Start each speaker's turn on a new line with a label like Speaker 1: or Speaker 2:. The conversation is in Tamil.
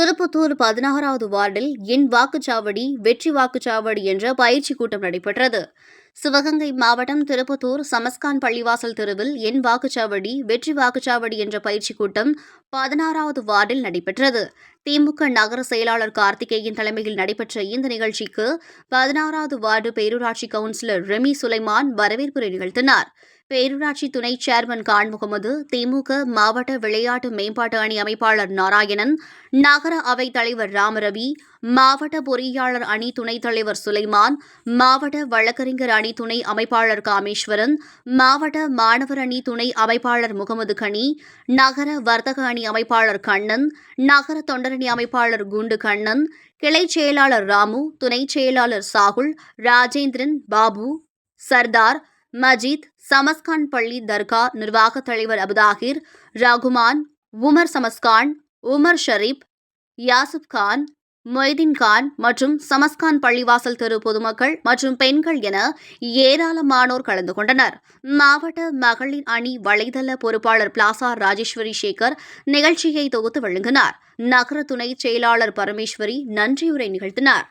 Speaker 1: திருப்பத்தூர் 16வது வார்டில் என் வாக்குச்சாவடி வெற்றி வாக்குச்சாவடி என்ற பயிற்சி கூட்டம் நடைபெற்றது. சிவகங்கை மாவட்டம் திருப்பத்தூர் சமஸ்கான் பள்ளிவாசல் தெருவில் என் வாக்குச்சாவடி வெற்றி வாக்குச்சாவடி என்ற பயிற்சி கூட்டம் 16வது வார்டில் நடைபெற்றது. திமுக நகர செயலாளர் கார்த்திகேயன் தலைமையில் நடைபெற்ற இந்த நிகழ்ச்சிக்கு 16வது வார்டு பேரூராட்சி கவுன்சிலர் ரெமி சுலைமான் வரவேற்புரை நிகழ்த்தினார். பேரூராட்சி துணை சேர்மன் கான் முகமது, திமுக மாவட்ட விளையாட்டு மேம்பாட்டு அணி அமைப்பாளர் நாராயணன், நகர அவைத் தலைவர் ராமரவி, மாவட்ட பொறியாளர் அணி துணைத் தலைவர் சுலைமான், மாவட்ட வழக்கறிஞர் அணி துணை அமைப்பாளர் காமேஸ்வரன், மாவட்ட மாணவர் அணி துணை அமைப்பாளர் முகமது கனி, நகர வர்த்தக அணி அமைப்பாளர் கண்ணன், நகர தொண்டரணி அமைப்பாளர் குண்டு கண்ணன், கிளை செயலாளர் ராமு, துணைச் செயலாளர் சாகுல், ராஜேந்திரன், பாபு, சர்தார், மஜீத், சமஸ்கான் பள்ளி தர்கா நிர்வாகத் தலைவர் Abuthahir, Rahman, Umar சமஸ்கான், Umar Sharif, Jashub Khan, Moideen Khan மற்றும் சமஸ்கான் பள்ளிவாசல் தெரு பொதுமக்கள் மற்றும் பெண்கள் என ஏராளமானோர் கலந்து கொண்டனர். மாவட்ட மகளிர் அணி வலைதள பொறுப்பாளர் பிளாசா ராஜேஸ்வரி சேகர் நிகழ்ச்சியை தொகுத்து வழங்கினார். நகர துணைச் செயலாளர் பரமேஸ்வரி நன்றியுரை நிகழ்த்தினார்.